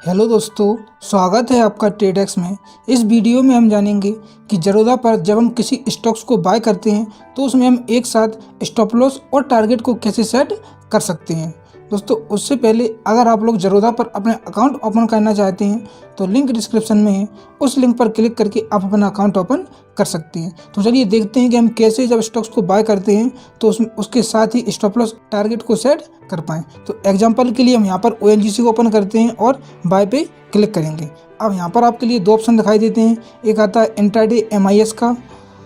Hello दोस्तों, स्वागत है आपका ट्रेडेक्स में। इस वीडियो में हम जानेंगे कि ज़रूरत पर जब हम किसी स्टॉक्स को बाय करते हैं तो उसमें हम एक साथ स्टॉप लॉस और टारगेट को कैसे सेट कर सकते हैं। दोस्तों, उससे पहले अगर आप लोग ज़रूरत पर अपने अकाउंट ओपन करना चाहते हैं तो लिंक डिस्क्रिप्शन में है, उस लिंक पर क्लिक करके आप अपना अकाउंट ओपन कर सकते हैं। तो चलिए देखते हैं कि हम कैसे जब स्टॉक्स को बाय करते हैं तो उसके साथ ही स्टॉप लॉस टारगेट को सेट कर पाएँ। तो एग्जांपल के लिए हम यहाँ पर ONGC को ओपन करते हैं और बाय पे क्लिक करेंगे। अब यहाँ पर आपके लिए दो ऑप्शन दिखाई देते हैं, एक आता है इंट्राडे MIS का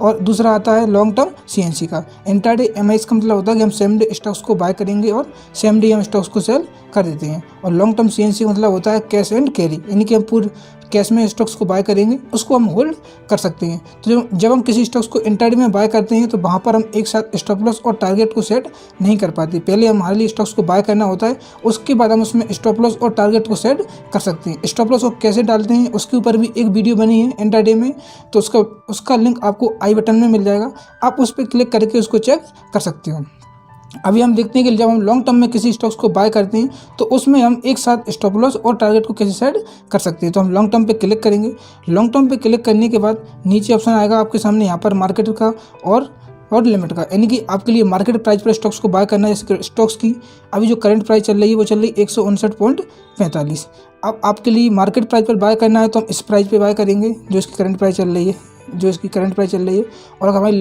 और दूसरा आता है लॉन्ग टर्म CNC का। इंट्राडे MIS का मतलब होता है कि हम सेम डे स्टॉक्स को बाय करेंगे और सेम डे हम स्टॉक्स को सेल कर देते हैं, और लॉन्ग टर्म CNC का मतलब होता है कैश एंड कैरी, यानी कि हम पूरे कैश में स्टॉक्स को बाय करेंगे, उसको हम होल्ड कर सकते हैं। तो जब हम किसी स्टॉक्स को इंट्राडे में बाय करते हैं तो वहाँ पर हम एक साथ स्टॉप लॉस और टारगेट को सेट नहीं कर पाते। पहले हमारे लिए स्टॉक्स को बाय करना होता है, उसके बाद हम उसमें स्टॉप लॉस और टारगेट को सेट कर सकते हैं। स्टॉप लॉस को कैसे डालते हैं उसके ऊपर भी एक वीडियो बनी है इंट्राडे में, तो उसका लिंक आपको आई बटन में मिल जाएगा, आप उस पर क्लिक करके उसको चेक कर सकते हो। अभी हम देखते हैं कि जब हम लॉन्ग टर्म में किसी स्टॉक्स को बाय करते हैं तो उसमें हम एक साथ स्टॉप लॉस और टारगेट को कैसे सेट कर सकते हैं। तो हम लॉन्ग टर्म पे क्लिक करेंगे। लॉन्ग टर्म पे क्लिक करने के बाद नीचे ऑप्शन आएगा आपके सामने, यहाँ पर मार्केट का और लिमिट का, यानी कि आपके लिए मार्केट प्राइस पर स्टॉक्स को बाय करना है। जैसे स्टॉक्स की अभी जो करंट प्राइस चल रही है वो चल रही है 159.45। अब आपके लिए मार्केट प्राइस पर बाय करना है तो हम इस प्राइस पे बाय करेंगे जो इसकी करंट प्राइस चल रही है, और अगर हमारी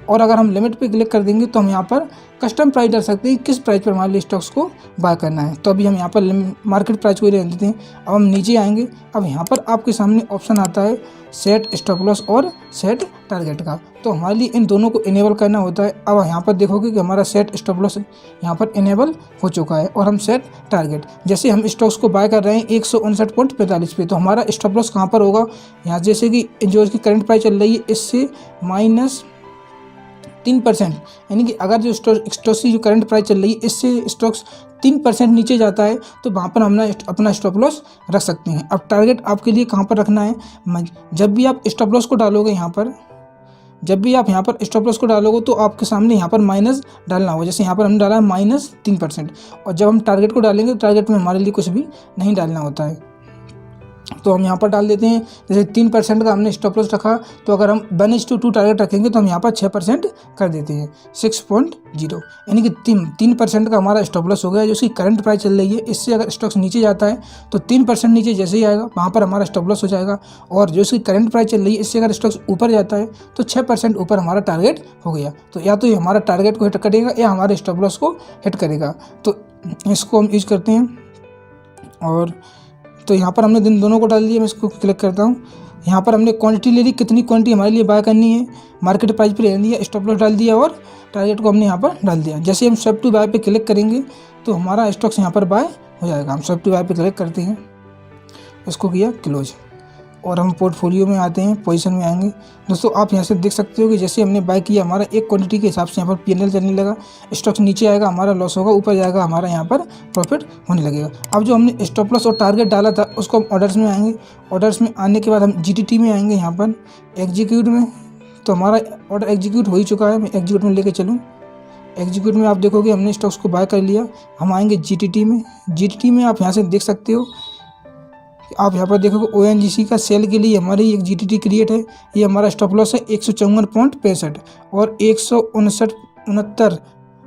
अगर हम लिमिट पे क्लिक कर देंगे तो हम यहाँ पर कस्टम प्राइस डाल सकते हैं किस प्राइस पर हमारे लिए स्टॉक्स को बाय करना है। तो अभी हम यहाँ पर मार्केट प्राइस को ही रहने देते हैं। अब हम नीचे आएंगे। अब यहाँ पर आपके सामने ऑप्शन आता है सेट स्टॉप लॉस और सेट टारगेट का, तो हमारे लिए इन दोनों को इनेबल करना होता है। अब यहाँ पर देखोगे कि हमारा सेट स्टॉप लॉस यहाँ पर इनेबल हो चुका है, और हम सेट टारगेट, जैसे हम स्टॉक्स को बाय कर रहे हैं 159.45 पे, तो हमारा स्टॉप लॉस कहाँ पर होगा, यहाँ जैसे कि जो इसकी करंट प्राइस चल रही है इससे -3%, यानी कि अगर जो स्टॉक्स की जो करंट प्राइस चल रही है इससे स्टॉक्स 3% नीचे जाता है तो वहाँ पर हम अपना स्टॉप लॉस रख सकते हैं। अब टारगेट आपके लिए कहाँ पर रखना है, जब भी आप स्टॉप लॉस को डालोगे स्टॉप लॉस को डालोगे तो आपके सामने यहाँ पर माइनस डालना होगा। जैसे यहाँ पर हमने डाला है -3%, और जब हम टारगेट को डालेंगे तो टारगेट में हमारे लिए कुछ भी नहीं डालना होता है। तो हम यहाँ पर डाल देते हैं, जैसे 3% का हमने स्टॉप लॉस रखा, तो अगर हम 1:2 टारगेट रखेंगे तो हम यहाँ पर 6% कर देते हैं 6.0, यानी कि 3% का हमारा स्टॉप लॉस हो गया। जो उसकी करंट प्राइस चल रही है इससे अगर स्टॉक्स नीचे जाता है तो 3% नीचे जैसे ही आएगा वहाँ पर हमारा स्टॉप लॉस हो जाएगा, और जो उसकी करंट प्राइस चल रही है इससे अगर स्टॉक्स ऊपर जाता है तो 6% ऊपर हमारा टारगेट हो गया। तो या तो ये हमारा टारगेट को हिट करेगा या हमारे स्टॉप लॉस को हिट करेगा। तो इसको हम यूज करते हैं। और तो यहाँ पर हमने दोनों को डाल दिया। मैं इसको क्लिक करता हूँ। यहाँ पर हमने क्वांटिटी ले ली, कितनी क्वांटिटी हमारे लिए बाय करनी है, मार्केट प्राइस पे रहने दिया, स्टॉप लॉस डाल दिया और टारगेट को हमने यहाँ पर डाल दिया। जैसे हम स्वैप टू बाय पे क्लिक करेंगे तो हमारा स्टॉक्स यहाँ पर बाय हो जाएगा। हम स्वैप टू बाय पे क्लिक करते हैं, इसको किया क्लोज, और हम पोर्टफोलियो में आते हैं, पोजीशन में आएंगे। दोस्तों, आप यहाँ से देख सकते हो कि जैसे हमने बाय किया हमारा एक क्वांटिटी के हिसाब से यहाँ पर PNL चलने लगा। स्टॉक्स नीचे आएगा हमारा लॉस होगा, ऊपर जाएगा हमारा यहाँ पर प्रॉफिट होने लगेगा। अब जो हमने स्टॉप लॉस और टारगेट डाला था उसको हम ऑर्डर्स में आएंगे। ऑर्डर्स में आने के बाद हम GTT में आएंगे, यहाँ पर एग्जीक्यूट में। तो हमारा ऑर्डर एग्जीक्यूट हो ही चुका है, मैं एग्जीक्यूट में लेके चलूँ। एग्जीक्यूट में आप देखोगे हमने स्टॉक्स को बाय कर लिया। हम आएंगे GTT में। GTT में आप यहाँ से देख सकते हो, आप यहाँ पर देखोगे ONGC का सेल के लिए हमारी एक GTT क्रिएट है। ये हमारा स्टॉप लॉस है 154.65 और 159.69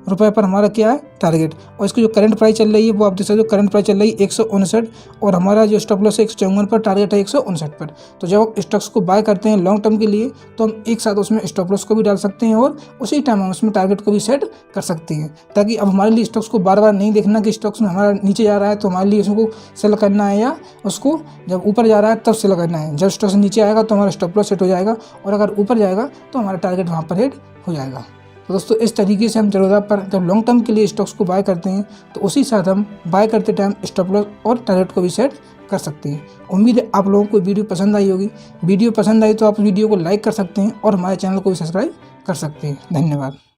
रुपये पर हमारा क्या है टारगेट, और इसकी जो करंट प्राइस चल रही है वो आप देख सकते हो, करंट प्राइस चल रही है 159, और हमारा जो स्टॉप लॉस है 154 पर, टारगेट है 159 पर। तो जब आप स्टॉक्स को बाय करते हैं लॉन्ग टर्म के लिए तो हम एक साथ उसमें स्टॉप लॉस को भी डाल सकते हैं और उसी टाइम हम उसमें टारगेट को भी सेट कर सकते हैं, ताकि अब हमारे लिए स्टॉक्स को बार बार नहीं देखना कि स्टॉक्स में हमारा नीचे जा रहा है तो हमारे लिए उसको सेल करना है, या उसको जब ऊपर जा रहा है तब सेल करना है। जब स्टॉक्स नीचे आएगा तो हमारा स्टॉप लॉस सेट हो जाएगा, और अगर ऊपर जाएगा तो हमारा टारगेट वहाँ पर हिट हो जाएगा। तो दोस्तों, इस तरीके से हम ज़रूरत पर जब लॉन्ग टर्म के लिए स्टॉक्स को बाय करते हैं तो उसी साथ हम बाय करते टाइम स्टॉप लॉस और टारगेट को भी सेट कर सकते हैं। उम्मीद है आप लोगों को वीडियो पसंद आई होगी। वीडियो पसंद आई तो आप वीडियो को लाइक कर सकते हैं और हमारे चैनल को भी सब्सक्राइब कर सकते हैं। धन्यवाद।